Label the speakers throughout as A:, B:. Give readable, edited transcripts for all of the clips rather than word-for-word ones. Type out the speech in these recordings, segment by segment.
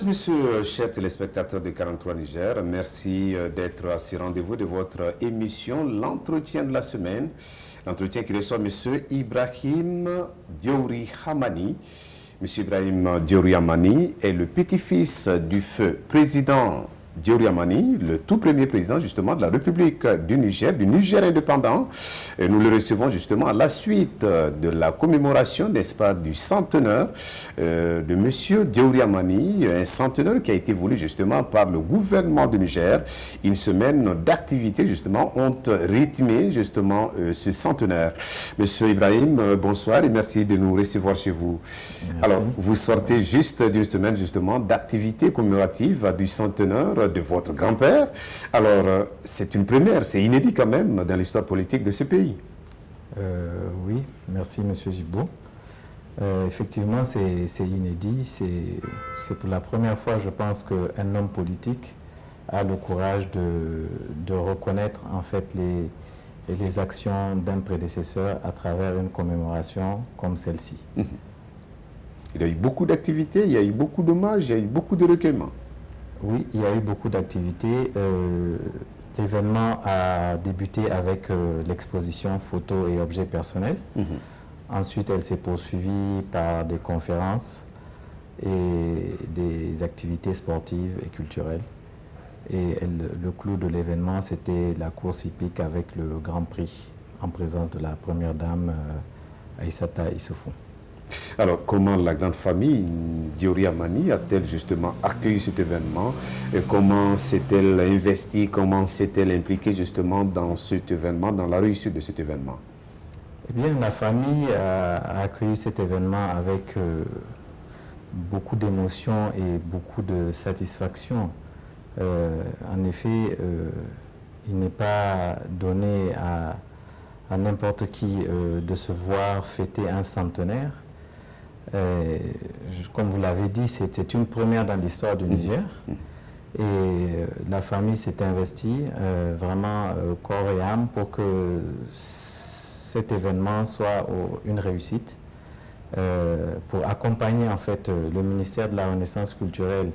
A: monsieur, chers téléspectateurs de 43 Niger. Merci d'être à ce rendez-vous de votre émission, l'entretien de la semaine. L'entretien qui reçoit monsieur Ibrahim Diori Hamani. Monsieur Ibrahim Diori Hamani est le petit-fils du feu président Diori Hamani, le tout premier président justement de la République du Niger indépendant. Et nous le recevons justement à la suite de la commémoration, n'est-ce pas, du centenaire de monsieur Diori Hamani, un centenaire qui a été voulu justement par le gouvernement du Niger. Une semaine d'activités justement ont rythmé justement ce centenaire. Monsieur Ibrahim, bonsoir et merci de nous recevoir chez vous. Merci. Alors, vous sortez juste d'une semaine justement d'activités commémoratives du centenaire de votre grand-père. Alors, c'est une première, c'est inédit quand même dans l'histoire politique de ce pays.
B: Oui, merci Monsieur Gibault. Effectivement, c'est inédit. C'est pour la première fois, je pense, qu'un homme politique a le courage de reconnaître en fait les actions d'un prédécesseur à travers une commémoration comme celle-ci.
A: Il y a eu beaucoup d'activités, il y a eu beaucoup d'hommages, il y a eu beaucoup de recueillements.
B: Oui, il y a eu beaucoup d'activités. L'événement a débuté avec l'exposition photos et objets personnels. Ensuite, elle s'est poursuivie par des conférences et des activités sportives et culturelles. Et le clou de l'événement, c'était la course hippique avec le Grand Prix en présence de la première dame Aïssata Issoufou.
A: Alors, comment la grande famille Diori Hamani a-t-elle justement accueilli cet événement? Et comment s'est-elle investie, comment s'est-elle impliquée justement dans cet événement, dans la réussite de cet événement?
B: Eh bien, la famille a accueilli cet événement avec beaucoup d'émotion et beaucoup de satisfaction. En effet, il n'est pas donné à n'importe qui de se voir fêter un centenaire. Comme vous l'avez dit, c'était une première dans l'histoire du Niger. Et la famille s'est investie vraiment corps et âme pour que cet événement soit une réussite, pour accompagner en fait le ministère de la Renaissance culturelle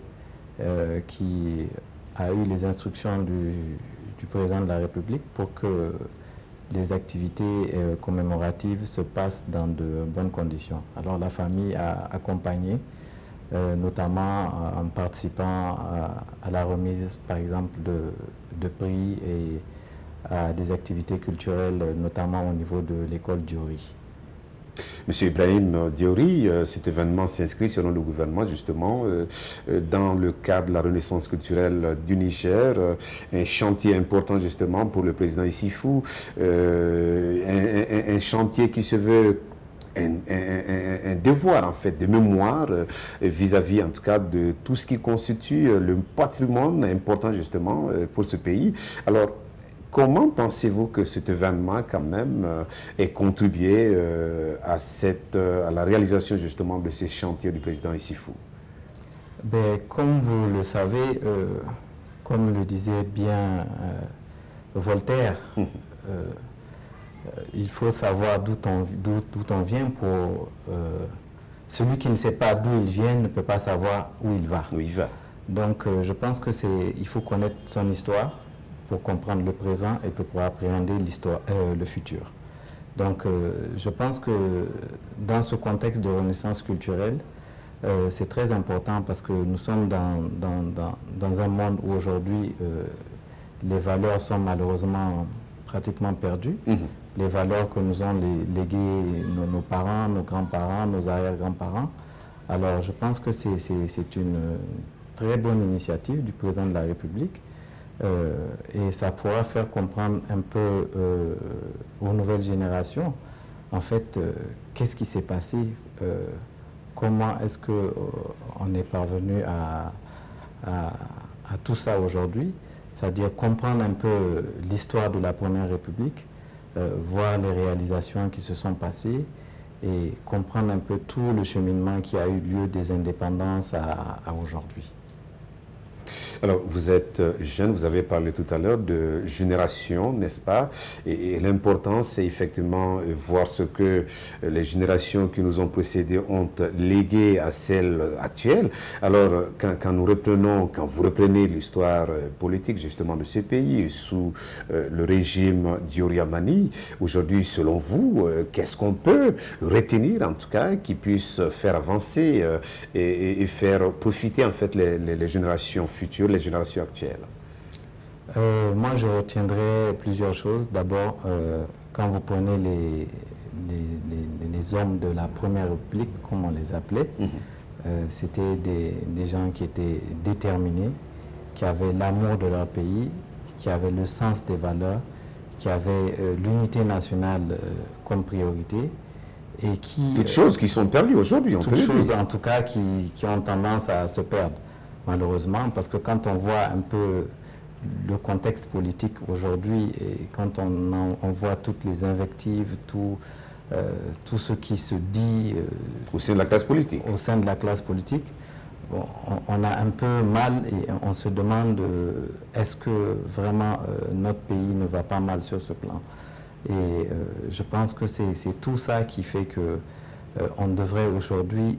B: qui a eu les instructions du président de la République pour que les activités commémoratives se passent dans de bonnes conditions. Alors la famille a accompagné, notamment en participant à la remise, par exemple, de prix et à des activités culturelles, notamment au niveau de l'école Diori.
A: Monsieur Ibrahim Diori, cet événement s'inscrit selon le gouvernement justement dans le cadre de la renaissance culturelle du Niger, un chantier important justement pour le président Issoufou, un chantier qui se veut un devoir en fait de mémoire vis-à-vis en tout cas de tout ce qui constitue le patrimoine important justement pour ce pays. Alors, comment pensez-vous que cet événement, quand même, ait contribué à la réalisation, justement, de ces chantiers du président Issoufou?
B: Comme vous le savez, comme le disait bien Voltaire, il faut savoir d'où on vient pour... celui qui ne sait pas d'où il vient ne peut pas savoir où il va.
A: Où il va.
B: Donc, je pense qu'il faut connaître son histoire pour comprendre le présent et pour appréhender le futur. Donc, je pense que dans ce contexte de renaissance culturelle, c'est très important parce que nous sommes dans un monde où aujourd'hui, les valeurs sont malheureusement pratiquement perdues. Les valeurs que nous ont léguées nos parents, nos grands-parents, nos arrière-grands-parents. Alors, je pense que c'est une très bonne initiative du président de la République. Et ça pourra faire comprendre un peu aux nouvelles générations, en fait, qu'est-ce qui s'est passé, comment est-ce qu'on est parvenu à tout ça aujourd'hui, c'est-à-dire comprendre un peu l'histoire de la Première République, voir les réalisations qui se sont passées et comprendre un peu tout le cheminement qui a eu lieu des indépendances à aujourd'hui.
A: Alors, vous êtes jeune, vous avez parlé tout à l'heure de génération, n'est-ce pas? Et l'important, c'est effectivement voir ce que les générations qui nous ont précédés ont légué à celles actuelles. Alors, quand nous reprenons, quand vous reprenez l'histoire politique justement de ce pays sous le régime Diori Amani, aujourd'hui, selon vous, qu'est-ce qu'on peut retenir en tout cas qui puisse faire avancer et faire profiter en fait les générations futures, les générations actuelles?
B: Moi, je retiendrai plusieurs choses. D'abord, quand vous prenez les hommes de la Première République, comme on les appelait, c'était des gens qui étaient déterminés, qui avaient l'amour de leur pays, qui avaient le sens des valeurs, qui avaient l'unité nationale comme priorité. Et qui,
A: toutes choses qui sont perdues aujourd'hui,
B: toutes choses en tout cas qui ont tendance à se perdre, malheureusement, parce que quand on voit un peu le contexte politique aujourd'hui et quand on voit toutes les invectives, tout ce qui se dit
A: au sein de la classe politique,
B: bon, on a un peu mal et on se demande est-ce que vraiment notre pays ne va pas mal sur ce plan. Et je pense que c'est tout ça qui fait que on devrait aujourd'hui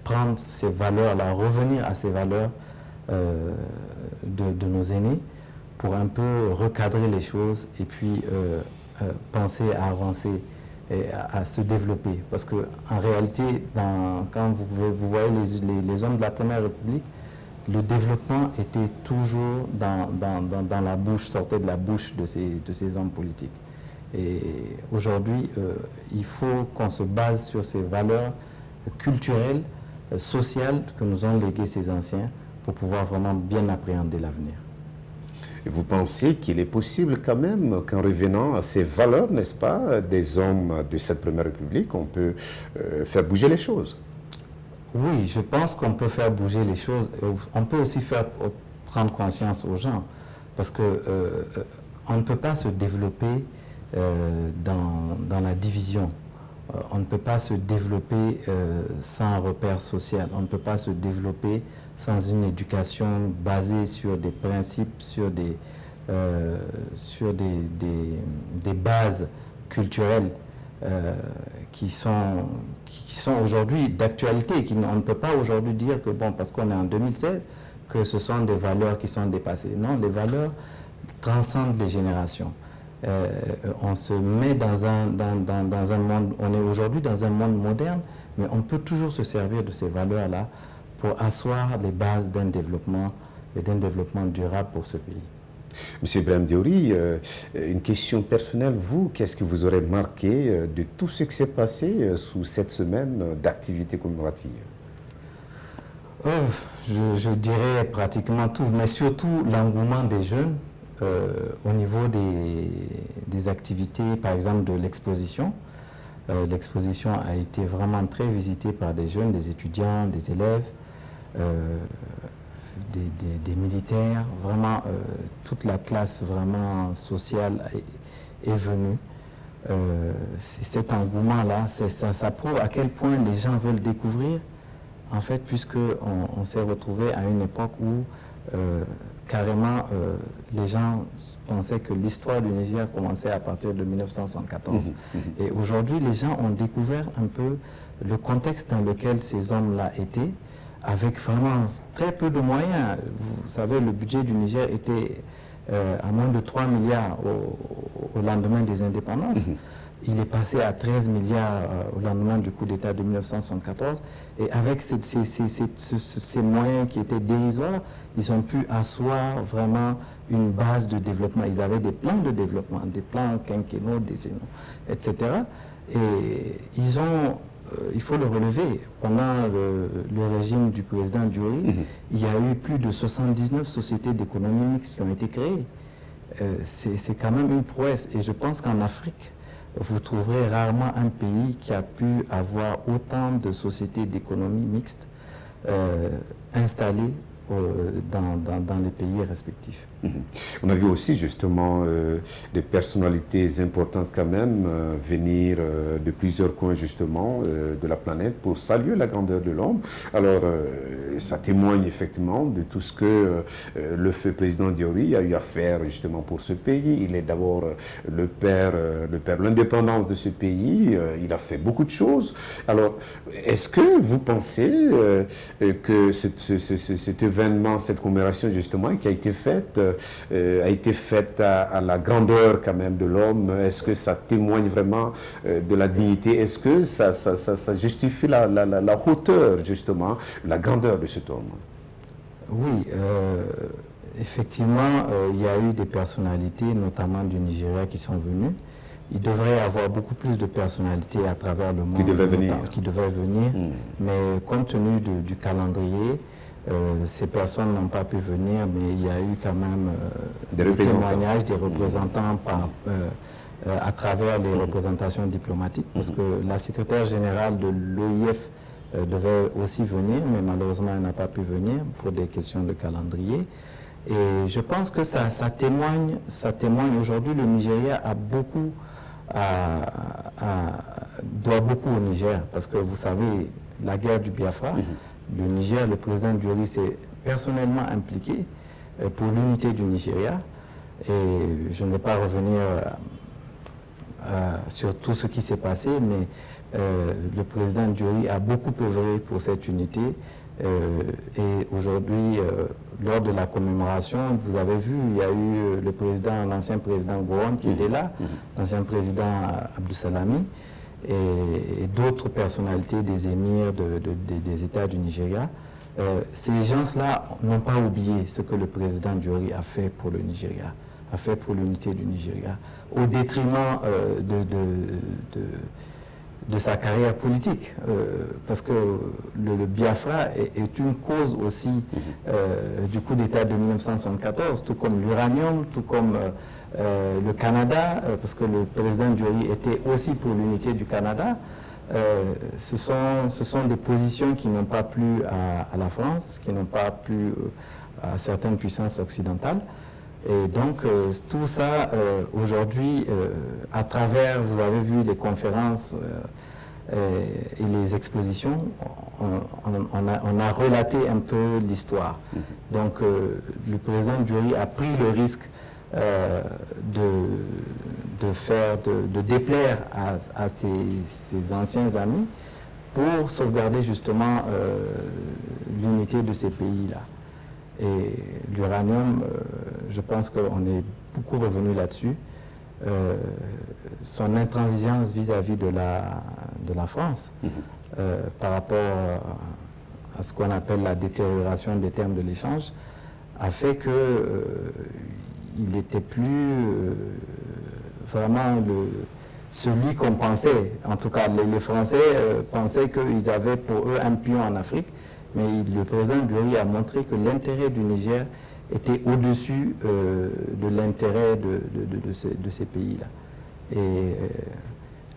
B: prendre ces valeurs-là, revenir à ces valeurs de nos aînés pour un peu recadrer les choses et puis penser à avancer et à se développer. Parce qu'en réalité, quand vous voyez les hommes de la Première République, le développement était toujours dans la bouche, sortait de la bouche de ces hommes politiques. Et aujourd'hui, il faut qu'on se base sur ces valeurs culturelles, sociales que nous ont léguées ces anciens pour pouvoir vraiment bien appréhender l'avenir.
A: Et vous pensez qu'il est possible quand même qu'en revenant à ces valeurs, n'est-ce pas, des hommes de cette Première République, on peut faire bouger les choses?
B: Oui, je pense qu'on peut faire bouger les choses. On peut aussi faire prendre conscience aux gens parce que on ne peut pas se développer dans la division. On ne peut pas se développer sans repère social. On ne peut pas se développer sans une éducation basée sur des principes, sur des bases culturelles qui sont aujourd'hui d'actualité. On ne peut pas aujourd'hui dire que, bon, parce qu'on est en 2016, que ce sont des valeurs qui sont dépassées. Non, les valeurs transcendent les générations. On se met dans un monde, on est aujourd'hui dans un monde moderne, mais on peut toujours se servir de ces valeurs-là pour asseoir les bases d'un développement durable pour ce pays.
A: Monsieur Ibrahim Diori, une question personnelle, vous, qu'est-ce que vous aurez marqué de tout ce qui s'est passé sous cette semaine d'activité commémorative?
B: Je dirais pratiquement tout, mais surtout l'engouement des jeunes au niveau des activités, par exemple de l'exposition. L'exposition a été vraiment très visitée par des jeunes, des étudiants, des élèves, des militaires. Vraiment, toute la classe vraiment sociale est venue. Cet engouement-là, ça prouve à quel point les gens veulent découvrir, en fait, puisqu'on s'est retrouvé à une époque où carrément, les gens pensaient que l'histoire du Niger commençait à partir de 1974. Et aujourd'hui, les gens ont découvert un peu le contexte dans lequel ces hommes-là étaient, avec vraiment très peu de moyens. Vous savez, le budget du Niger était à moins de 3 milliards au lendemain des indépendances. Il est passé à 13 milliards au lendemain du coup d'État de 1974. Et avec ces moyens qui étaient dérisoires, ils ont pu asseoir vraiment une base de développement. Ils avaient des plans de développement, des plans quinquennaux, décennaux, etc. Et ils ont, il faut le relever, pendant le régime du président Diori, il y a eu plus de 79 sociétés d'économie mixte qui ont été créées. C'est quand même une prouesse. Et je pense qu'en Afrique, vous trouverez rarement un pays qui a pu avoir autant de sociétés d'économie mixte installées dans les pays respectifs.
A: On a vu aussi justement des personnalités importantes quand même venir de plusieurs coins justement de la planète pour saluer la grandeur de l'homme. Alors ça témoigne effectivement de tout ce que le feu président Diori a eu à faire justement pour ce pays. Il est d'abord le père de l'indépendance de ce pays. Il a fait beaucoup de choses. Alors est-ce que vous pensez que cet événement, cette commémoration justement qui a été faite à la grandeur quand même de l'homme? Est-ce que ça témoigne vraiment de la dignité? Est-ce que ça justifie la hauteur justement, la grandeur de cet homme?
B: Oui, effectivement, il y a eu des personnalités, notamment du Nigeria, qui sont venues. Il devrait y avoir beaucoup plus de personnalités à travers le monde qui devaient venir, mais compte tenu du calendrier, ces personnes n'ont pas pu venir, mais il y a eu quand même des témoignages des représentants à travers les représentations diplomatiques, parce que la secrétaire générale de l'OIF devait aussi venir, mais malheureusement elle n'a pas pu venir pour des questions de calendrier. Et je pense que ça témoigne aujourd'hui. Le Nigeria doit beaucoup au Niger, parce que vous savez, la guerre du Biafra, le Niger, le président Diori s'est personnellement impliqué pour l'unité du Nigeria. Et je ne vais pas revenir sur tout ce qui s'est passé, mais le président Diori a beaucoup œuvré pour cette unité. Et aujourd'hui, lors de la commémoration, vous avez vu, il y a eu l'ancien président Gowon qui était là, l'ancien président Abdou Salami, et d'autres personnalités des émirs des États du Nigeria. Ces gens-là n'ont pas oublié ce que le président Diori a fait pour le Nigeria, a fait pour l'unité du Nigeria, au détriment de sa carrière politique, parce que le Biafra est une cause aussi du coup d'État de 1974, tout comme l'uranium, tout comme le Canada, parce que le président Diori était aussi pour l'unité du Canada. Ce sont des positions qui n'ont pas plu à la France, qui n'ont pas plu à certaines puissances occidentales. Et donc, tout ça, aujourd'hui, à travers, vous avez vu les conférences et les expositions, on a relaté un peu l'histoire. Donc, le président Diori a pris le risque de déplaire à ses anciens amis pour sauvegarder justement l'unité de ces pays-là. Et l'uranium, je pense qu'on est beaucoup revenu là-dessus. Son intransigeance vis-à-vis de la France par rapport à ce qu'on appelle la détérioration des termes de l'échange a fait que il n'était plus vraiment celui qu'on pensait. En tout cas, les Français pensaient qu'ils avaient pour eux un pion en Afrique. Mais le président Diori a montré que l'intérêt du Niger était au-dessus de l'intérêt de ces pays-là. Et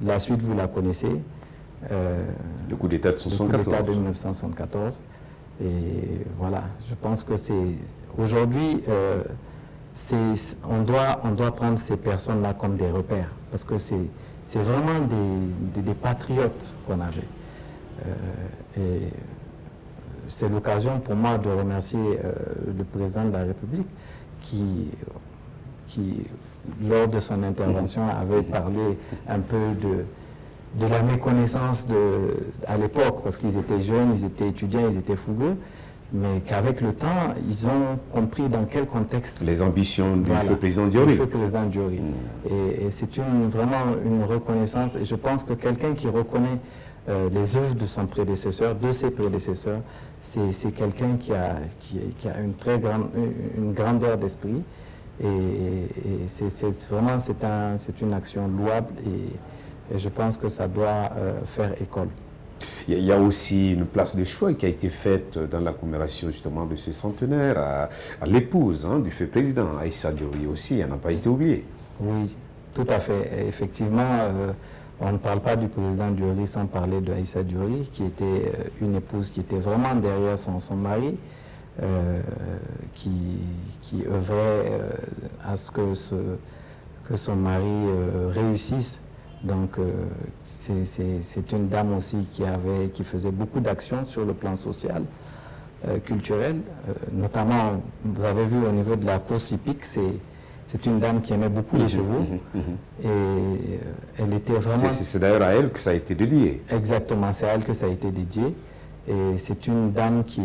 B: la suite, vous la connaissez.
A: Le coup d'État de 1974.
B: Le coup d'État de 1974. Et voilà, je pense que aujourd'hui, on doit prendre ces personnes-là comme des repères. Parce que c'est vraiment des patriotes qu'on avait. Et c'est l'occasion pour moi de remercier le président de la République qui, lors de son intervention, avait parlé un peu de la méconnaissance à l'époque, parce qu'ils étaient jeunes, ils étaient étudiants, ils étaient fougueux, mais qu'avec le temps, ils ont compris dans quel contexte...
A: Les ambitions du feu président Diori.
B: Du feu président Diori. Et c'est vraiment une reconnaissance, et je pense que quelqu'un qui reconnaît les œuvres de son prédécesseur, de ses prédécesseurs, c'est quelqu'un qui a une grandeur d'esprit, et c'est une action louable, et je pense que ça doit faire école.
A: Il y a aussi une place de choix qui a été faite dans la commémoration justement de ce centenaire à l'épouse du feu président, Aïssa Diori aussi, elle n'a pas été oubliée.
B: Oui, tout à fait. Effectivement, on ne parle pas du président Diori sans parler de Aïssa Diori, qui était une épouse qui était vraiment derrière son mari. qui œuvrait à ce que son mari réussisse. Donc c'est une dame aussi qui faisait beaucoup d'actions sur le plan social, culturel. Notamment, vous avez vu au niveau de la course hippique, c'est une dame qui aimait beaucoup les chevaux. Et elle était vraiment...
A: C'est d'ailleurs à elle que ça a été dédié.
B: Exactement, c'est à elle que ça a été dédié. Et c'est une dame qui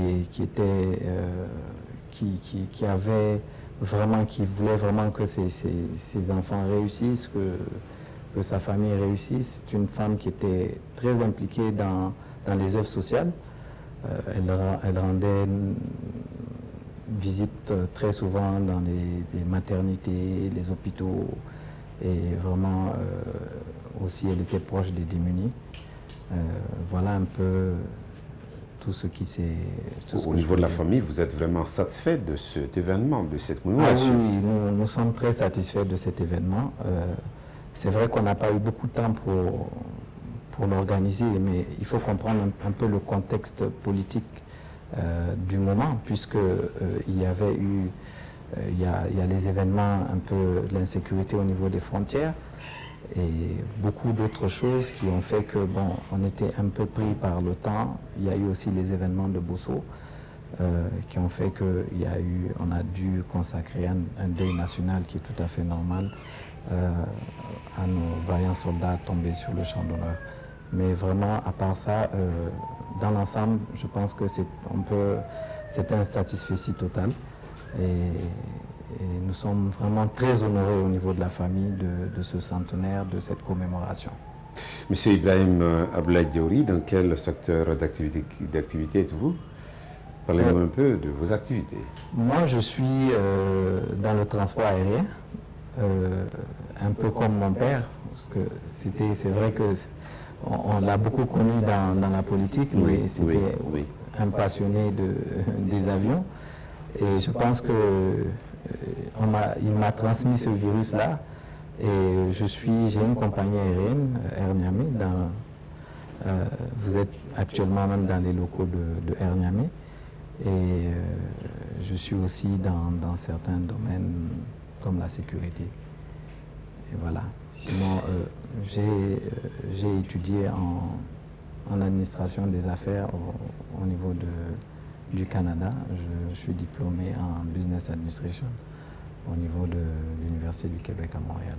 B: avait vraiment, qui voulait vraiment que ses enfants réussissent, que sa famille réussisse. C'est une femme qui était très impliquée dans les œuvres sociales. Elle rendait visite très souvent dans les maternités, les hôpitaux, et vraiment aussi elle était proche des démunis. Voilà un peu tout ce qui s'est...
A: Au niveau de la famille, vous êtes vraiment satisfait de cet événement, de cette
B: Ah
A: commémoration?
B: oui, nous sommes très satisfaits de cet événement. C'est vrai qu'on n'a pas eu beaucoup de temps pour l'organiser, mais il faut comprendre un peu le contexte politique du moment, puisque il y avait eu, il y a les événements, un peu l'insécurité au niveau des frontières et beaucoup d'autres choses qui ont fait que, bon, on était un peu pris par le temps. Il y a eu aussi les événements de Bosso qui ont fait qu'on a dû consacrer un deuil national qui est tout à fait normal à nos vaillants soldats tombés sur le champ d'honneur. Mais vraiment, à part ça, dans l'ensemble, je pense que c'est un satisfecit total. Et nous sommes vraiment très honorés au niveau de la famille de ce centenaire, de cette commémoration.
A: Monsieur Ibrahim Abdoulaye Diaouri, dans quel secteur d'activité êtes-vous? Parlez-nous un peu de vos activités.
B: Moi, je suis dans le transport aérien, un peu comme mon père, parce que c'est vrai que on l'a beaucoup connu dans la politique, mais c'était un passionné des avions. Et je pense que il m'a transmis ce virus-là. Et j'ai une compagnie aérienne, Air Niamey. Vous êtes actuellement même dans les locaux de Air Niamey. Et je suis aussi dans certains domaines comme la sécurité. Et voilà. Sinon, j'ai étudié en administration des affaires au niveau du Canada. Je suis diplômé en business administration au niveau de l'Université du Québec à Montréal.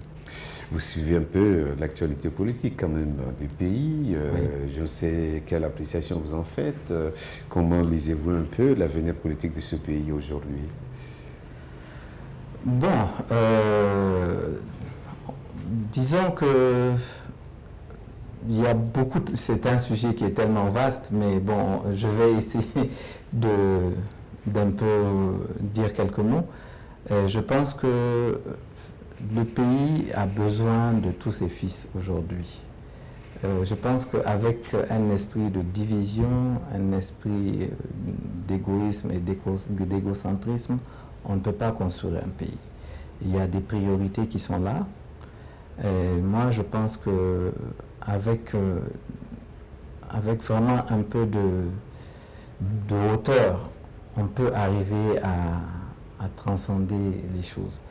A: Vous suivez un peu l'actualité politique quand même du pays.
B: Oui.
A: Je sais quelle appréciation vous en faites. Comment lisez-vous un peu l'avenir politique de ce pays aujourd'hui?
B: Bon, disons que il y a c'est un sujet qui est tellement vaste, mais bon, je vais essayer d'un peu dire quelques mots. Je pense que le pays a besoin de tous ses fils aujourd'hui. Je pense qu'avec un esprit de division, un esprit d'égoïsme et d'égocentrisme, on ne peut pas construire un pays. Il y a des priorités qui sont là. Et moi, je pense que avec vraiment un peu de hauteur, on peut arriver à transcender les choses.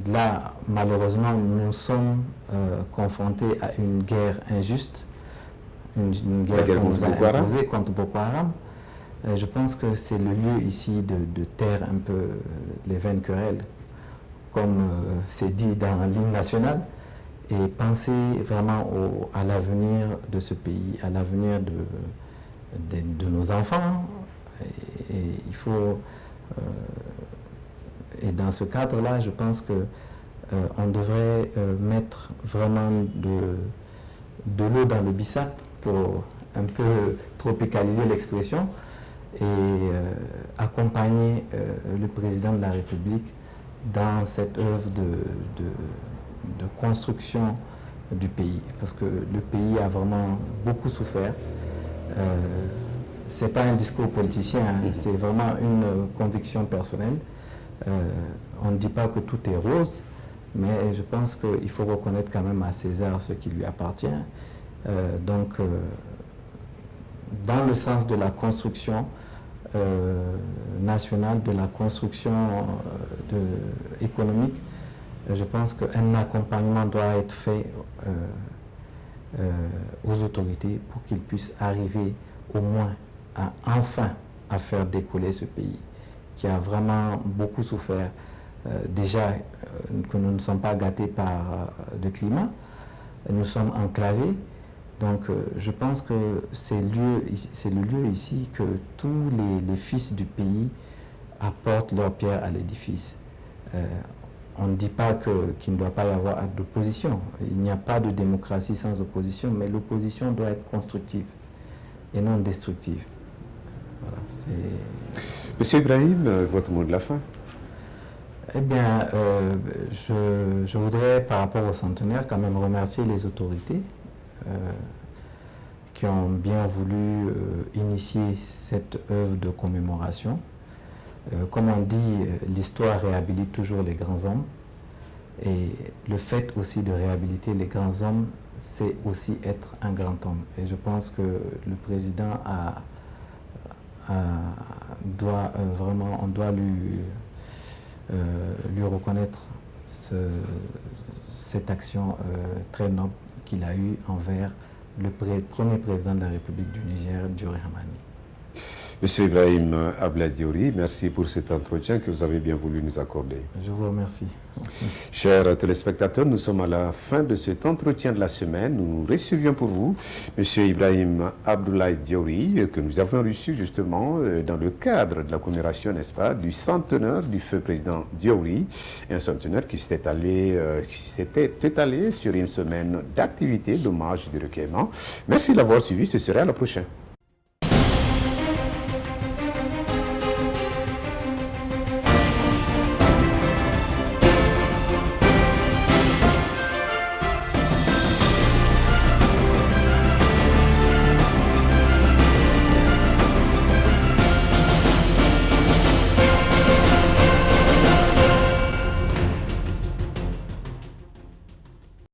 B: Là, malheureusement, nous sommes confrontés à une guerre injuste, une guerre qu'on nous a imposée contre Boko Haram. Je pense que c'est le lieu ici de taire un peu les vaines querelles, comme c'est dit dans l'hymne national, et penser vraiment à l'avenir de ce pays, à l'avenir de nos enfants. Et il faut... et dans ce cadre-là, je pense que on devrait mettre vraiment de l'eau dans le bissap, pour un peu tropicaliser l'expression, et accompagner le président de la République dans cette œuvre de construction du pays. Parce que le pays a vraiment beaucoup souffert. Ce n'est pas un discours politicien, hein, c'est vraiment une conviction personnelle. On ne dit pas que tout est rose, mais je pense qu'il faut reconnaître quand même à César ce qui lui appartient. Donc, dans le sens de la construction, nationale de la construction économique, je pense qu'un accompagnement doit être fait aux autorités pour qu'ils puissent arriver au moins enfin à faire décoller ce pays qui a vraiment beaucoup souffert. Déjà que nous ne sommes pas gâtés par le climat, nous sommes enclavés. Donc je pense que c'est le lieu ici que tous les fils du pays apportent leur pierre à l'édifice. On ne dit pas qu'il ne doit pas y avoir d'opposition. Il n'y a pas de démocratie sans opposition, mais l'opposition doit être constructive et non destructive. Voilà,
A: Monsieur Ibrahim, votre mot de la fin?
B: Eh bien, je voudrais, par rapport au centenaire, quand même remercier les autorités qui ont bien voulu initier cette œuvre de commémoration. Comme on dit, l'histoire réhabilite toujours les grands hommes. Et le fait aussi de réhabiliter les grands hommes, c'est aussi être un grand homme. Et je pense que le président on doit lui reconnaître cette action très noble qu'il a eue envers le premier président de la République du Niger, Diori Hamani.
A: Monsieur Ibrahim Abdoulaye Diori, merci pour cet entretien que vous avez bien voulu nous accorder.
B: Je vous remercie.
A: Chers téléspectateurs, nous sommes à la fin de cet entretien de la semaine. Nous recevions pour vous Monsieur Ibrahim Abdoulaye Diori, que nous avons reçu justement dans le cadre de la commémoration, n'est-ce pas, du centenaire du feu président Diori, un centenaire qui s'était étalé sur une semaine d'activités, d'hommages et de recueillements. Merci d'avoir suivi, ce sera à la prochaine.